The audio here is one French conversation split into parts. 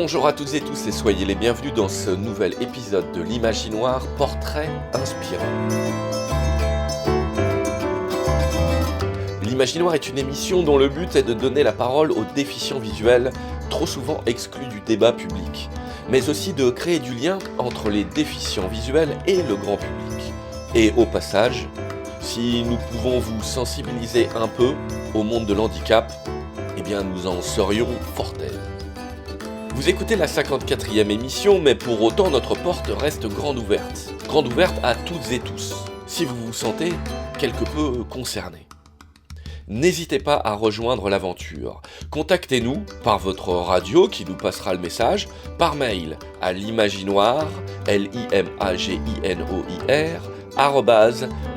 Bonjour à toutes et tous et soyez les bienvenus dans ce nouvel épisode de l'Imaginoire, portrait inspirant. L'Imaginoire est une émission dont le but est de donner la parole aux déficients visuels, trop souvent exclus du débat public, mais aussi de créer du lien entre les déficients visuels et le grand public. Et au passage, si nous pouvons vous sensibiliser un peu au monde de l'handicap, eh bien nous en serions fort aides. Vous écoutez la 54e émission, mais pour autant notre porte reste grande ouverte. Grande ouverte à toutes et tous, si vous vous sentez quelque peu concerné. N'hésitez pas à rejoindre l'aventure. Contactez-nous par votre radio qui nous passera le message, par mail à l'imaginoire,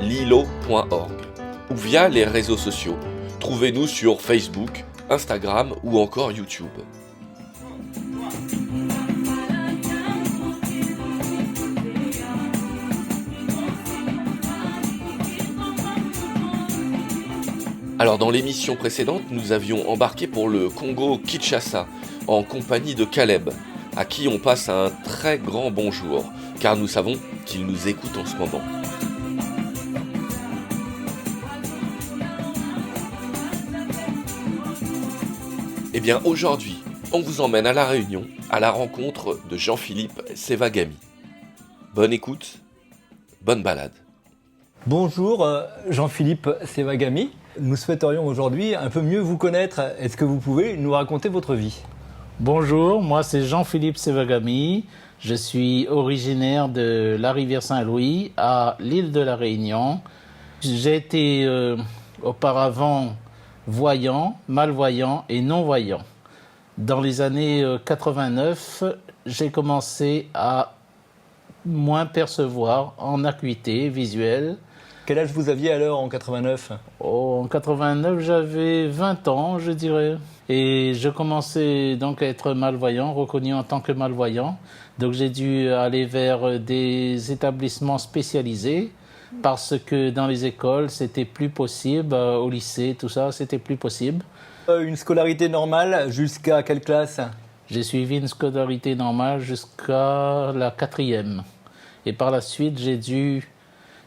@lilo.org, ou via les réseaux sociaux. Trouvez-nous sur Facebook, Instagram ou encore YouTube. Alors dans l'émission précédente, nous avions embarqué pour le Congo-Kinshasa en compagnie de Caleb, à qui on passe un très grand bonjour, car nous savons qu'il nous écoute en ce moment. Eh bien aujourd'hui, on vous emmène à La Réunion, à la rencontre de Jean-Philippe Sevagami. Bonne écoute, bonne balade. Bonjour Jean-Philippe Sevagami. Nous souhaiterions aujourd'hui un peu mieux vous connaître. Est-ce que vous pouvez nous raconter votre vie ? Bonjour, moi c'est Jean-Philippe Sevagami. Je suis originaire de la rivière Saint-Louis à l'île de la Réunion. J'ai été auparavant voyant, malvoyant et non-voyant. Dans les années 89, j'ai commencé à moins percevoir en acuité visuelle. Quel âge vous aviez alors en 89 ? En 89, j'avais 20 ans, je dirais. Et je commençais donc à être malvoyant, reconnu en tant que malvoyant. Donc j'ai dû aller vers des établissements spécialisés parce que dans les écoles, c'était plus possible. Au lycée, tout ça, c'était plus possible. Une scolarité normale jusqu'à quelle classe ? J'ai suivi une scolarité normale jusqu'à la 4e. Et par la suite, j'ai dû...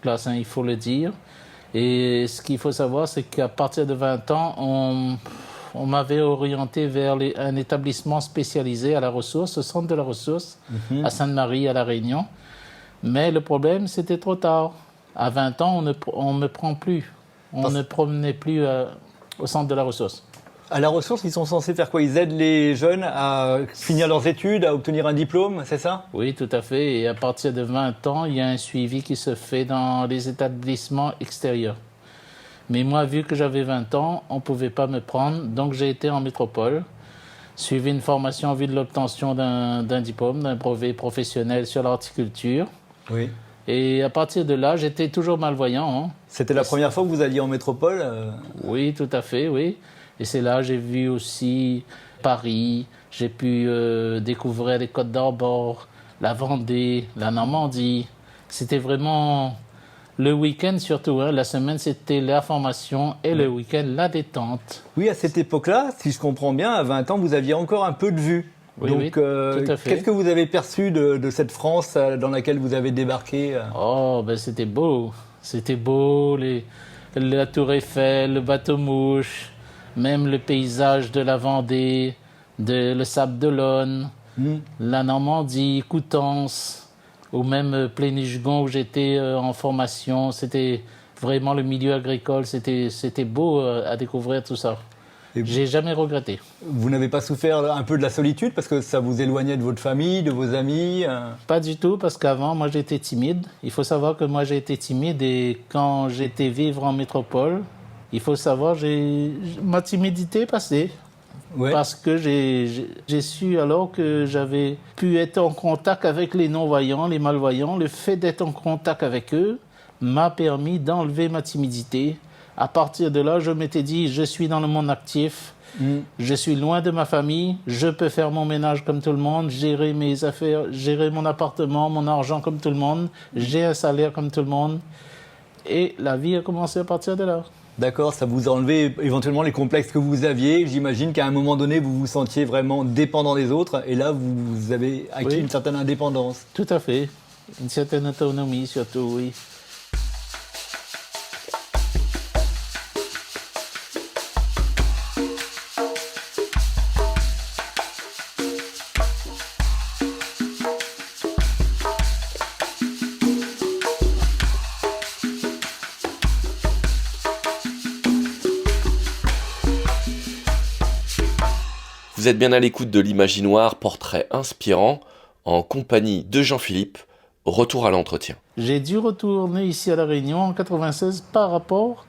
classe, il faut le dire. Et ce qu'il faut savoir, c'est qu'à partir de 20 ans, on m'avait orienté vers un établissement spécialisé à la ressource, au centre de la ressource, à Sainte-Marie, à La Réunion. Mais le problème, c'était trop tard. À 20 ans, on ne me prend plus. On ne promenait plus au centre de la ressource. À la ressource, ils sont censés faire quoi ? Ils aident les jeunes à finir leurs études, à obtenir un diplôme, c'est ça ? Oui, tout à fait. Et à partir de 20 ans, il y a un suivi qui se fait dans les établissements extérieurs. Mais moi, vu que j'avais 20 ans, on ne pouvait pas me prendre. Donc, j'ai été en métropole, suivi une formation en vue de l'obtention d'un diplôme, d'un brevet professionnel sur l'horticulture. Oui. Et à partir de là, j'étais toujours malvoyant. C'était la première fois que vous alliez en métropole ? Oui, tout à fait, oui. Et c'est là que j'ai vu aussi Paris, j'ai pu découvrir les Côtes d'Armor, la Vendée, la Normandie. C'était vraiment le week-end surtout. La semaine, c'était la formation et le week-end, la détente. Oui, à cette époque-là, si je comprends bien, à 20 ans, vous aviez encore un peu de vue. Oui, donc, oui, tout à fait. Qu'est-ce que vous avez perçu de cette France dans laquelle vous avez débarqué ? Oh, ben c'était beau. C'était beau, la Tour Eiffel, le bateau-mouche. Même le paysage de la Vendée, le Sable d'Olonne, la Normandie, Coutances, ou même Plénichegon où j'étais en formation. C'était vraiment le milieu agricole. C'était beau à découvrir tout ça. J'ai jamais regretté. Vous n'avez pas souffert un peu de la solitude parce que ça vous éloignait de votre famille, de vos amis ? Pas du tout, parce qu'avant, moi, j'étais timide. Il faut savoir que moi, j'ai été timide et quand j'étais vivre en métropole, il faut savoir, ma timidité est passée. Ouais. Parce que j'ai su alors que j'avais pu être en contact avec les non-voyants, les malvoyants. Le fait d'être en contact avec eux m'a permis d'enlever ma timidité. À partir de là, je m'étais dit, je suis dans le monde actif, je suis loin de ma famille, je peux faire mon ménage comme tout le monde, gérer mes affaires, gérer mon appartement, mon argent comme tout le monde, j'ai un salaire comme tout le monde. Et la vie a commencé à partir de là. D'accord, ça vous a enlevé éventuellement les complexes que vous aviez. J'imagine qu'à un moment donné, vous vous sentiez vraiment dépendant des autres et là, vous avez acquis une certaine indépendance. Tout à fait. Une certaine autonomie surtout, oui. Vous êtes bien à l'écoute de l'Imaginoire, portrait inspirant, en compagnie de Jean-Philippe. Retour à l'entretien. J'ai dû retourner ici à La Réunion en 96 par rapport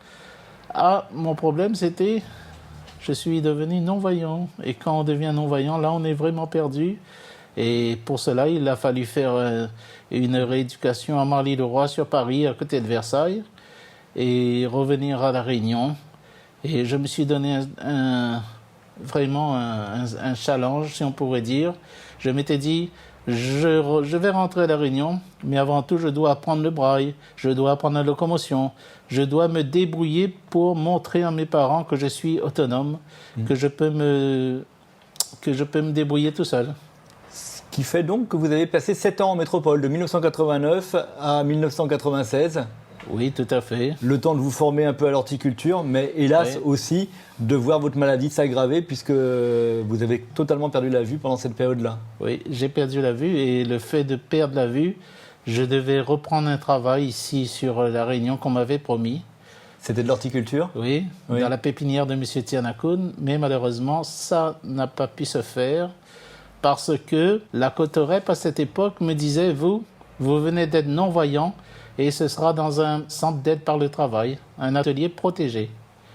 à mon problème, c'était je suis devenu non-voyant. Et quand on devient non-voyant, là, on est vraiment perdu. Et pour cela, il a fallu faire une rééducation à Marly-le-Roi sur Paris, à côté de Versailles, et revenir à La Réunion. Et je me suis donné vraiment un challenge, si on pourrait dire. Je m'étais dit, je vais rentrer à La Réunion, mais avant tout, je dois apprendre le braille, je dois apprendre la locomotion, je dois me débrouiller pour montrer à mes parents que je suis autonome, que je peux me débrouiller tout seul. Ce qui fait donc que vous avez passé 7 ans en métropole, de 1989 à 1996. Oui, tout à fait. Le temps de vous former un peu à l'horticulture, mais hélas aussi de voir votre maladie s'aggraver puisque vous avez totalement perdu la vue pendant cette période-là. Oui, j'ai perdu la vue et le fait de perdre la vue, je devais reprendre un travail ici sur La Réunion qu'on m'avait promis. C'était de l'horticulture ? Oui, dans la pépinière de M. Tianakoun, mais malheureusement, ça n'a pas pu se faire parce que la Cotorep à cette époque me disait, vous venez d'être non-voyant, et ce sera dans un centre d'aide par le travail, un atelier protégé.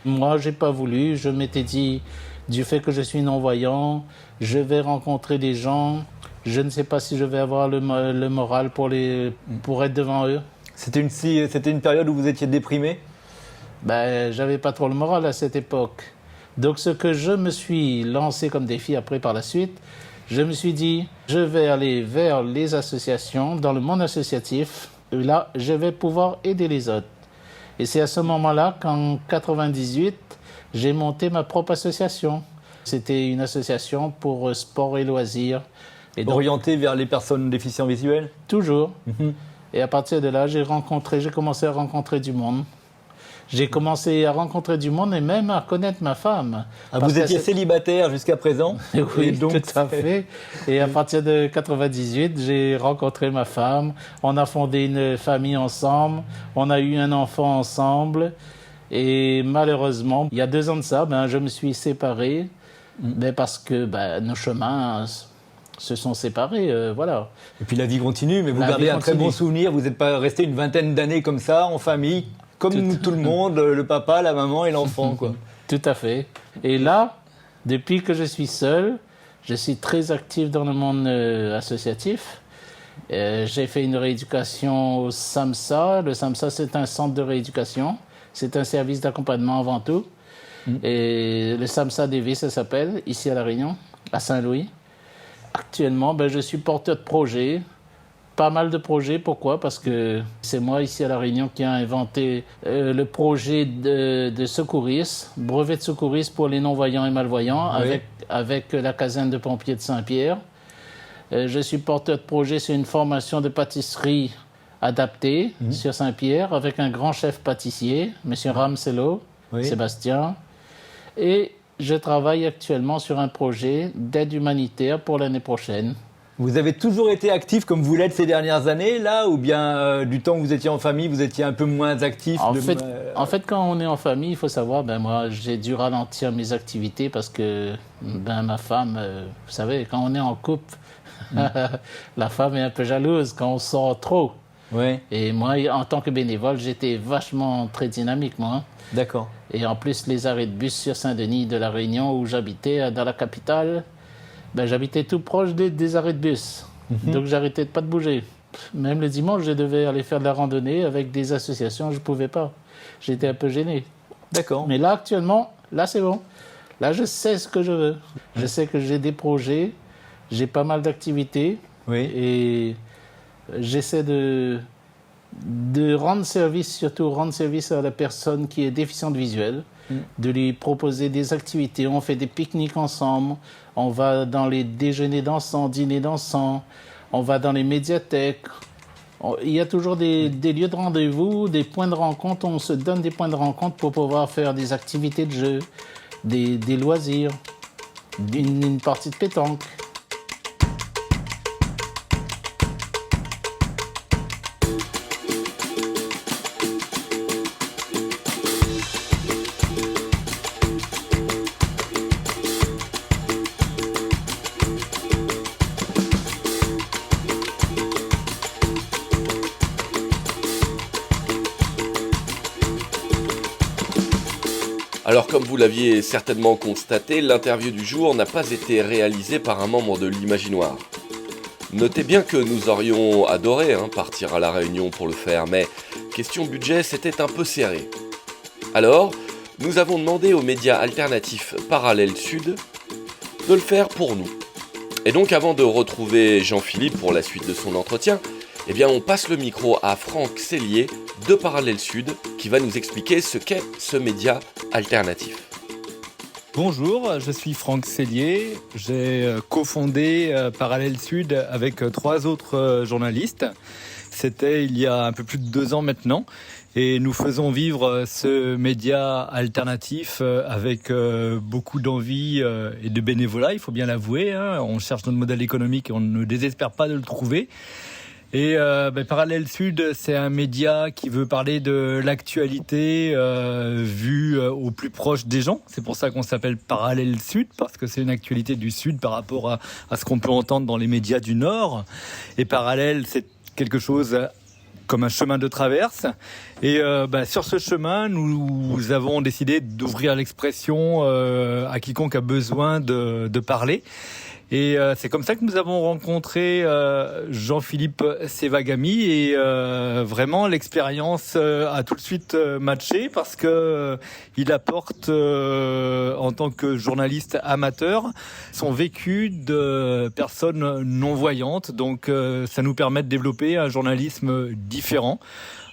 Moi, je n'ai pas voulu, je m'étais dit, du fait que je suis non-voyant, je vais rencontrer des gens, je ne sais pas si je vais avoir le moral pour être devant eux. C'était une période où vous étiez déprimé ? J'avais pas trop le moral à cette époque. Donc ce que je me suis lancé comme défi après par la suite, je me suis dit, je vais aller vers les associations, dans le monde associatif. Là, je vais pouvoir aider les autres. Et c'est à ce moment-là qu'en 98, j'ai monté ma propre association. C'était une association pour sport et loisirs. Et donc, orientée vers les personnes déficients visuels ? Toujours. Et à partir de là, j'ai commencé à rencontrer du monde. J'ai commencé à rencontrer du monde et même à connaître ma femme. Vous étiez célibataire jusqu'à présent ? Oui, donc, tout à fait. Et à partir de 98, j'ai rencontré ma femme. On a fondé une famille ensemble. On a eu un enfant ensemble. Et malheureusement, il y a 2 ans de ça, je me suis séparé parce que nos chemins se sont séparés, voilà. Et puis la vie continue, mais vous gardez un très bon souvenir. Vous n'êtes pas resté une vingtaine d'années comme ça, en famille, comme tout le monde, le papa, la maman et l'enfant, quoi. Tout à fait. Et là, depuis que je suis seul, je suis très actif dans le monde associatif. J'ai fait une rééducation au SAMSA. Le SAMSA, c'est un centre de rééducation. C'est un service d'accompagnement avant tout. Et le SAMSA DV, ça s'appelle, ici à La Réunion, à Saint-Louis. Actuellement, je suis porteur de projets. Pas mal de projets. Pourquoi ? Parce que c'est moi, ici à La Réunion, qui a inventé le projet de secourisme, brevet de secourisme pour les non-voyants et malvoyants, avec la caserne de pompiers de Saint-Pierre. Je suis porteur de projet sur une formation de pâtisserie adaptée sur Saint-Pierre, avec un grand chef pâtissier, M. Ramselo, Sébastien. Et je travaille actuellement sur un projet d'aide humanitaire pour l'année prochaine. Vous avez toujours été actif comme vous l'êtes ces dernières années, là, ou bien du temps où vous étiez en famille, vous étiez un peu moins actif En fait, quand on est en famille, il faut savoir, moi, j'ai dû ralentir mes activités parce que ma femme, vous savez, quand on est en couple, la femme est un peu jalouse quand on sort trop. Ouais. Et moi, en tant que bénévole, j'étais vachement très dynamique, moi. D'accord. Et en plus, les arrêts de bus sur Saint-Denis de La Réunion, où j'habitais, dans la capitale, j'habitais tout proche des arrêts de bus. Donc, j'arrêtais pas de bouger. Même le dimanche, je devais aller faire de la randonnée avec des associations, je ne pouvais pas. J'étais un peu gêné. D'accord. Mais là, actuellement, là, c'est bon. Là, je sais ce que je veux. Je sais que j'ai des projets, j'ai pas mal d'activités. Oui. Et j'essaie de rendre service, surtout rendre service à la personne qui est déficiente visuelle, de lui proposer des activités. On fait des pique-niques ensemble, on va dans les déjeuners dansants, dîners dansants, on va dans les médiathèques. Il y a toujours des lieux de rendez-vous, des points de rencontre. On se donne des points de rencontre pour pouvoir faire des activités de jeu, des loisirs, une partie de pétanque. Alors comme vous l'aviez certainement constaté, l'interview du jour n'a pas été réalisée par un membre de l'Imaginoire. Notez bien que nous aurions adoré partir à La Réunion pour le faire, mais question budget, c'était un peu serré. Alors, nous avons demandé aux médias alternatifs Parallèle Sud de le faire pour nous. Et donc avant de retrouver Jean-Philippe pour la suite de son entretien, on passe le micro à Franck Cellier de Parallèle Sud qui va nous expliquer ce qu'est ce média alternatif. Bonjour, je suis Franck Cellier. J'ai cofondé Parallèle Sud avec 3 autres journalistes. C'était il y a un peu plus de 2 ans maintenant. Et nous faisons vivre ce média alternatif avec beaucoup d'envie et de bénévolat, il faut bien l'avouer. On cherche notre modèle économique et on ne désespère pas de le trouver. Et Parallèle Sud, c'est un média qui veut parler de l'actualité vue au plus proche des gens. C'est pour ça qu'on s'appelle Parallèle Sud, parce que c'est une actualité du Sud par rapport à ce qu'on peut entendre dans les médias du Nord. Et Parallèle, c'est quelque chose comme un chemin de traverse. Et sur ce chemin, nous avons décidé d'ouvrir l'expression à quiconque a besoin de parler. Et c'est comme ça que nous avons rencontré Jean-Philippe Sevagami et vraiment l'expérience a tout de suite matché parce que il apporte en tant que journaliste amateur son vécu de personnes non-voyantes. Donc ça nous permet de développer un journalisme différent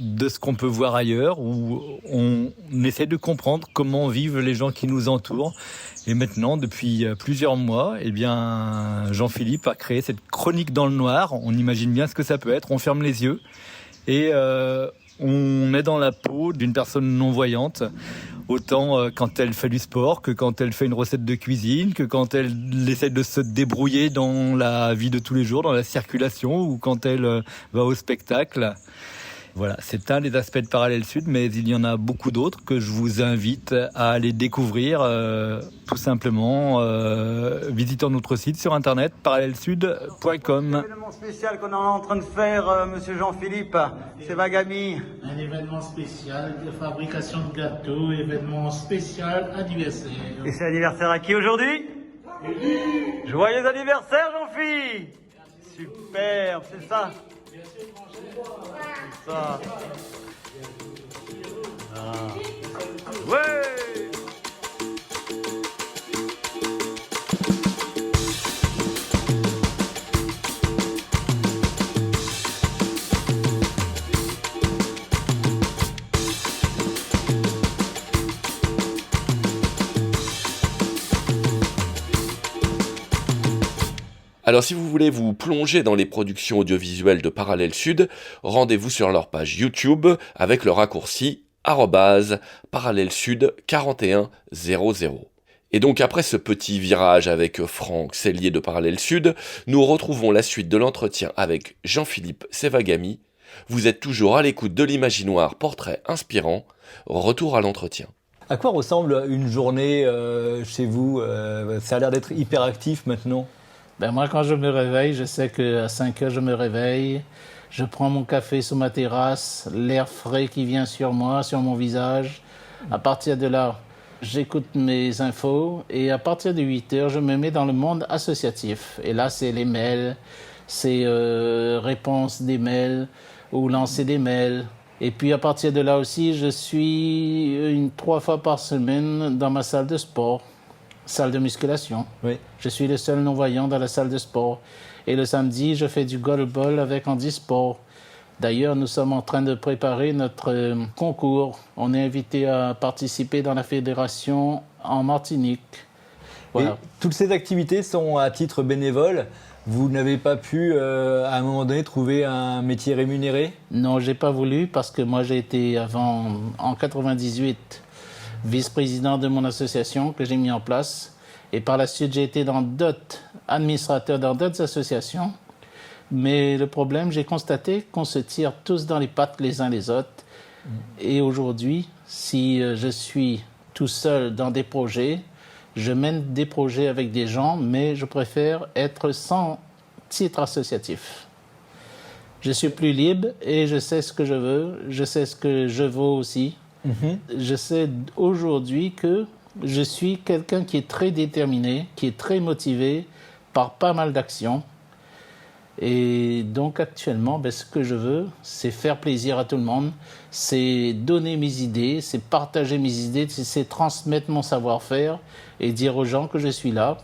de ce qu'on peut voir ailleurs où on essaie de comprendre comment vivent les gens qui nous entourent. Et maintenant, depuis plusieurs mois, Jean-Philippe a créé cette chronique dans le noir. On imagine bien ce que ça peut être. On ferme les yeux et on est dans la peau d'une personne non-voyante, autant quand elle fait du sport que quand elle fait une recette de cuisine, que quand elle essaie de se débrouiller dans la vie de tous les jours, dans la circulation ou quand elle va au spectacle. Voilà, c'est un des aspects de Parallèle Sud, mais il y en a beaucoup d'autres que je vous invite à aller découvrir tout simplement visitant notre site sur internet parallèlesud.com. Un événement spécial qu'on est en train de faire, monsieur Jean-Philippe Sevagami. Un événement spécial de fabrication de gâteaux, événement spécial anniversaire. Et c'est l'anniversaire à qui aujourd'hui? Joyeux anniversaire, Jean-Philippe. Super, c'est ça. C'est ça. Ouais. Alors si vous voulez vous plonger dans les productions audiovisuelles de Parallèle Sud, rendez-vous sur leur page YouTube avec le raccourci @parallèlesud4100. Et donc après ce petit virage avec Franck Cellier de Parallèle Sud, nous retrouvons la suite de l'entretien avec Jean-Philippe Sevagami. Vous êtes toujours à l'écoute de l'Imaginoire, portrait inspirant. Retour à l'entretien. À quoi ressemble une journée chez vous? Ça a l'air d'être hyper actif maintenant. Moi, quand je me réveille, je sais qu'à 5 heures, je me réveille. Je prends mon café sur ma terrasse, l'air frais qui vient sur moi, sur mon visage. À partir de là, j'écoute mes infos. Et à partir de 8 heures, je me mets dans le monde associatif. Et là, c'est les mails, c'est réponses des mails ou lancer des mails. Et puis, à partir de là aussi, je suis 3 fois par semaine dans ma salle de sport. Salle de musculation. Oui. Je suis le seul non-voyant dans la salle de sport. Et le samedi, je fais du goalball avec handisport. D'ailleurs, nous sommes en train de préparer notre concours. On est invité à participer dans la fédération en Martinique. Voilà. Et toutes ces activités sont à titre bénévole. Vous n'avez pas pu, à un moment donné, trouver un métier rémunéré ? Non, j'ai pas voulu parce que moi j'ai été avant, en 98, vice-président de mon association que j'ai mis en place. Et par la suite, j'ai été administrateur dans d'autres associations. Mais le problème, j'ai constaté qu'on se tire tous dans les pattes les uns les autres. Et aujourd'hui, si je suis tout seul dans des projets, je mène des projets avec des gens, mais je préfère être sans titre associatif. Je suis plus libre et je sais ce que je veux, je sais ce que je vaux aussi. Je sais aujourd'hui que je suis quelqu'un qui est très déterminé, qui est très motivé par pas mal d'actions. Et donc actuellement, ce que je veux, c'est faire plaisir à tout le monde, c'est donner mes idées, c'est partager mes idées, c'est transmettre mon savoir-faire et dire aux gens que je suis là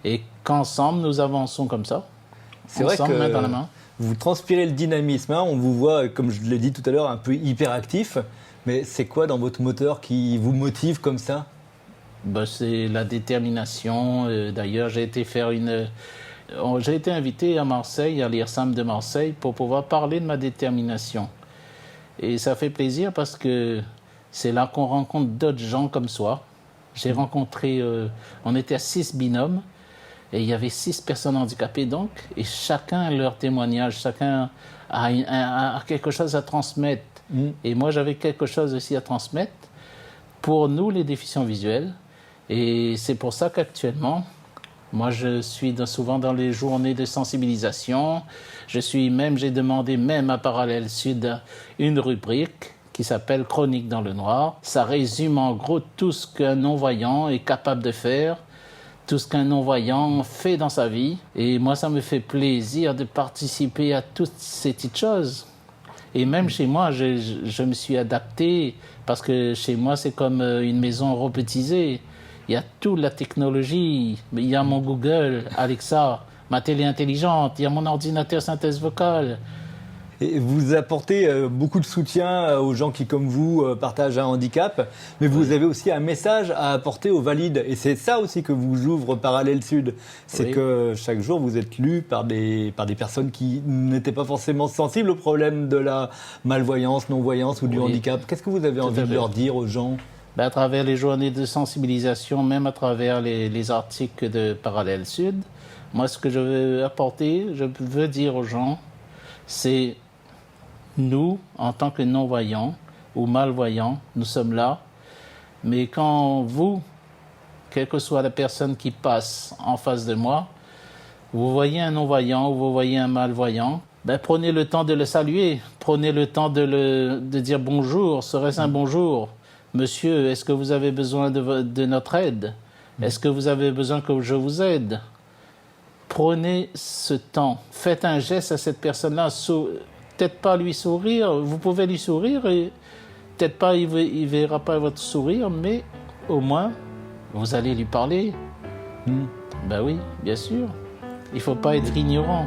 et qu'ensemble nous avançons comme ça. C'est vrai que main dans la main. Vous transpirez le dynamisme, hein. On vous voit, comme je l'ai dit tout à l'heure, un peu hyperactif. Mais c'est quoi dans votre moteur qui vous motive comme ça ? C'est la détermination. D'ailleurs, j'ai été invité à Marseille, à l'IRSAM de Marseille, pour pouvoir parler de ma détermination. Et ça fait plaisir parce que c'est là qu'on rencontre d'autres gens comme soi. J'ai rencontré, on était à 6 binômes, et il y avait 6 personnes handicapées donc, et chacun a leur témoignage, chacun a quelque chose à transmettre. Et moi, j'avais quelque chose aussi à transmettre pour nous, les déficients visuels. Et c'est pour ça qu'actuellement, moi, je suis souvent dans les journées de sensibilisation. J'ai demandé même à Parallèle Sud une rubrique qui s'appelle Chronique dans le noir. Ça résume en gros tout ce qu'un non-voyant est capable de faire, tout ce qu'un non-voyant fait dans sa vie. Et moi, ça me fait plaisir de participer à toutes ces petites choses. Et même chez moi, je me suis adapté parce que chez moi, c'est comme une maison robotisée. Il y a toute la technologie, il y a mon Google, Alexa, ma télé intelligente, il y a mon ordinateur synthèse vocale. Et vous apportez beaucoup de soutien aux gens qui, comme vous, partagent un handicap, mais vous avez aussi un message à apporter aux valides. Et c'est ça aussi que vous ouvre Parallèle Sud. C'est que chaque jour, vous êtes lu par des personnes qui n'étaient pas forcément sensibles au problème de la malvoyance, non-voyance ou du handicap. Qu'est-ce que vous avez envie de leur dire aux gens ? À travers les journées de sensibilisation, même à travers les articles de Parallèle Sud, moi, ce que je veux apporter, je veux dire aux gens, c'est nous, en tant que non-voyants ou malvoyants, nous sommes là. Mais quand vous, quelle que soit la personne qui passe en face de moi, vous voyez un non-voyant ou vous voyez un malvoyant, prenez le temps de le saluer, prenez le temps de dire bonjour, serait-ce un bonjour ? Monsieur, est-ce que vous avez besoin de notre aide ? Est-ce que vous avez besoin que je vous aide ? Prenez ce temps, faites un geste à cette personne-là, peut-être pas lui sourire, vous pouvez lui sourire et peut-être pas il verra pas votre sourire, mais au moins vous allez lui parler. Oui, bien sûr, il faut pas être ignorant.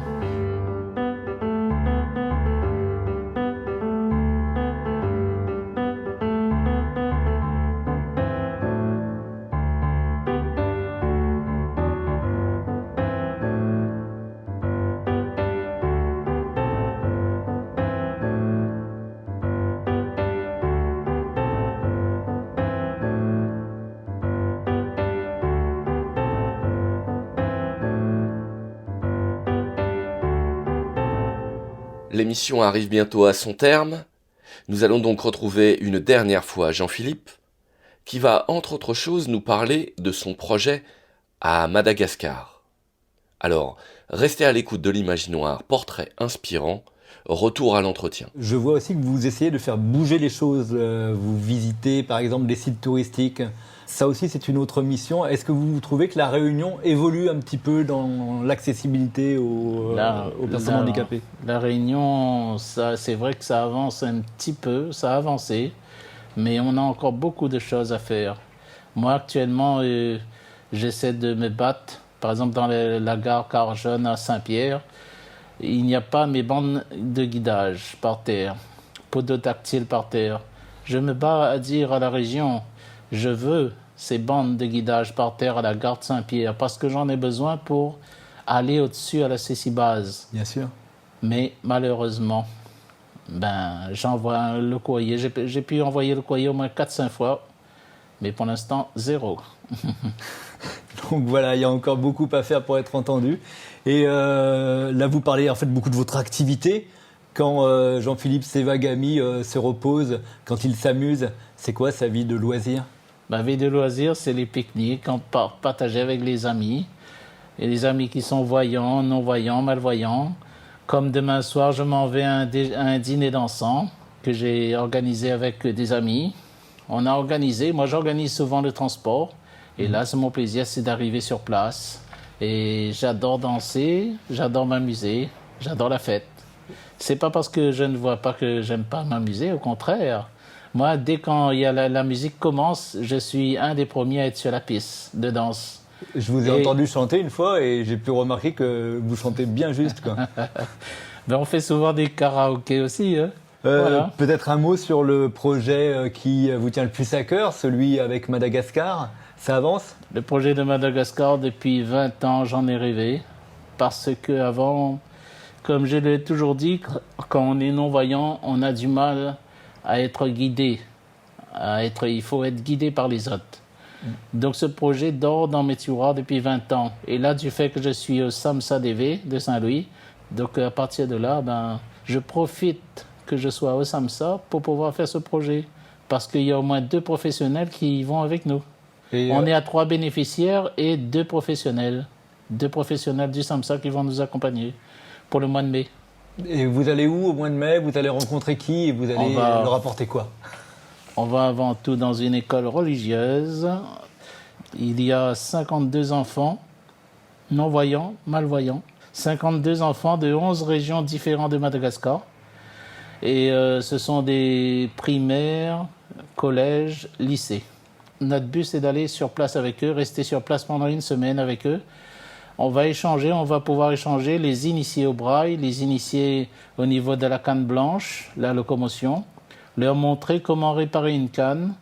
L'émission arrive bientôt à son terme. Nous allons donc retrouver une dernière fois Jean-Philippe, qui va, entre autres choses, nous parler de son projet à Madagascar. Alors, restez à l'écoute de l'Imaginoire, portrait inspirant, retour à l'entretien. Je vois aussi que vous essayez de faire bouger les choses. Vous visitez, par exemple, des sites touristiques. Ça aussi, c'est une autre mission. Est-ce que vous trouvez que la Réunion évolue un petit peu dans l'accessibilité aux personnes handicapées ? La Réunion, c'est vrai que ça avance un petit peu, ça a avancé, mais on a encore beaucoup de choses à faire. Moi, actuellement, j'essaie de me battre. Par exemple, dans la gare Carjeune à Saint-Pierre, il n'y a pas mes bandes de guidage par terre, podotactile par terre. Je me bats à dire à la région, je veux ces bandes de guidage par terre à la gare de Saint-Pierre parce que j'en ai besoin pour aller au-dessus à la Cécibase. Bien sûr. Mais malheureusement, j'envoie le courrier. J'ai pu envoyer le courrier au moins 4-5 fois, mais pour l'instant, 0. Donc voilà, il y a encore beaucoup à faire pour être entendu. Et là, vous parlez en fait beaucoup de votre activité. Quand Jean-Philippe Sévagami se repose, quand il s'amuse, c'est quoi sa vie de loisir ? Ma vie de loisir, c'est les pique-niques, partager avec les amis. Et les amis qui sont voyants, non-voyants, malvoyants. Comme demain soir, je m'en vais à un dîner dansant que j'ai organisé avec des amis. Moi j'organise souvent le transport. Et là, c'est mon plaisir, c'est d'arriver sur place. Et j'adore danser, j'adore m'amuser, j'adore la fête. C'est pas parce que je ne vois pas que j'aime pas m'amuser, au contraire. Moi, dès quand la musique commence, je suis un des premiers à être sur la piste de danse. Je vous ai entendu chanter une fois et j'ai pu remarquer que vous chantez bien juste, quoi. On fait souvent des karaokés aussi. Hein. Voilà. Peut-être un mot sur le projet qui vous tient le plus à cœur, celui avec Madagascar. Ça avance ? Le projet de Madagascar, depuis 20 ans, j'en ai rêvé. Parce qu'avant, comme je l'ai toujours dit, quand on est non-voyant, on a du mal à être guidé. Il faut être guidé par les autres. Donc ce projet dort dans mes tiroirs depuis 20 ans. Et là, du fait que je suis au SAMSA DV de Saint-Louis, donc à partir de là, je profite que je sois au SAMSA pour pouvoir faire ce projet. Parce qu'il y a au moins 2 professionnels qui vont avec nous. On est à 3 bénéficiaires et 2 professionnels. 2 professionnels du SAMSA qui vont nous accompagner pour le mois de mai. Et vous allez où au mois de mai ? Vous allez rencontrer qui et vous allez leur apporter quoi ? On va avant tout dans une école religieuse. Il y a 52 enfants, non-voyants, malvoyants. 52 enfants de 11 régions différentes de Madagascar. Et ce sont des primaires, collèges, lycées. Notre but, c'est d'aller sur place avec eux, rester sur place pendant une semaine avec eux. On va pouvoir échanger les initiés au braille, les initiés au niveau de la canne blanche, la locomotion, leur montrer comment réparer une canne,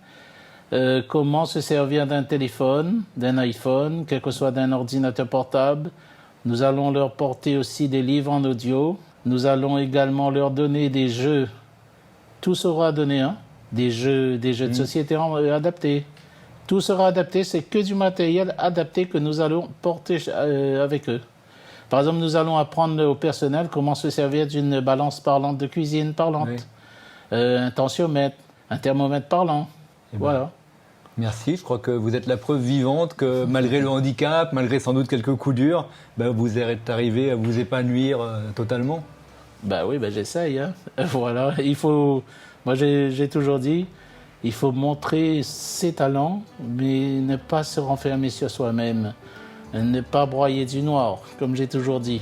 comment se servir d'un téléphone, d'un iPhone, quel que soit d'un ordinateur portable. Nous allons leur porter aussi des livres en audio. Nous allons également leur donner des jeux. Tout sera donné, hein, des jeux de société adaptés. Tout sera adapté, c'est que du matériel adapté que nous allons porter avec eux. Par exemple, nous allons apprendre au personnel comment se servir d'une balance parlante de cuisine parlante, un tensiomètre, un thermomètre parlant. Voilà. Merci, je crois que vous êtes la preuve vivante que malgré le handicap, malgré sans doute quelques coups durs, vous êtes arrivé à vous épanouir totalement. Oui, j'essaye. Hein. Voilà, moi j'ai toujours dit, il faut montrer ses talents, mais ne pas se renfermer sur soi-même. Ne pas broyer du noir, comme j'ai toujours dit.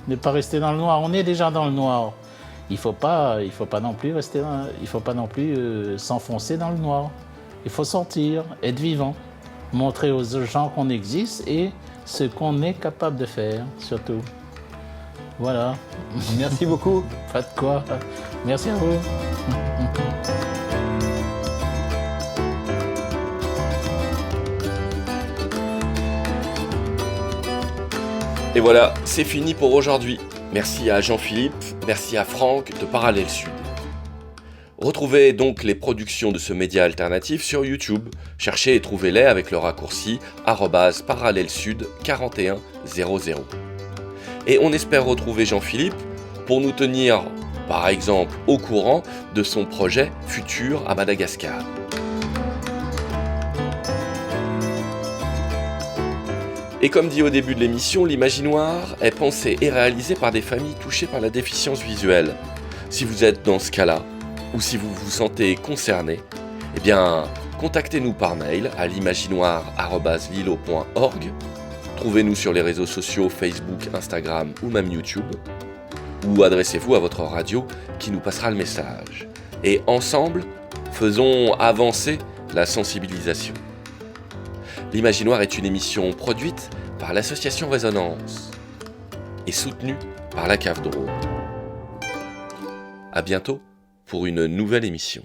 Ne pas rester dans le noir. On est déjà dans le noir. Il faut pas non plus s'enfoncer dans le noir. Il faut sortir, être vivant, montrer aux gens qu'on existe et ce qu'on est capable de faire, surtout. Voilà. Merci beaucoup. Pas de quoi. Merci à vous. Et voilà, c'est fini pour aujourd'hui. Merci à Jean-Philippe, merci à Franck de Parallèle Sud. Retrouvez donc les productions de ce média alternatif sur YouTube. Cherchez et trouvez-les avec le raccourci @parallèlesud4100. Et on espère retrouver Jean-Philippe pour nous tenir, par exemple, au courant de son projet futur à Madagascar. Et comme dit au début de l'émission, l'Imaginoire est pensé et réalisé par des familles touchées par la déficience visuelle. Si vous êtes dans ce cas-là, ou si vous vous sentez concerné, contactez-nous par mail à l'imaginoire@lilo.org. Trouvez-nous sur les réseaux sociaux Facebook, Instagram ou même YouTube. Ou adressez-vous à votre radio qui nous passera le message. Et ensemble, faisons avancer la sensibilisation. L'Imaginoire est une émission produite par l'association Résonance et soutenue par la Cave Drôme. À bientôt pour une nouvelle émission.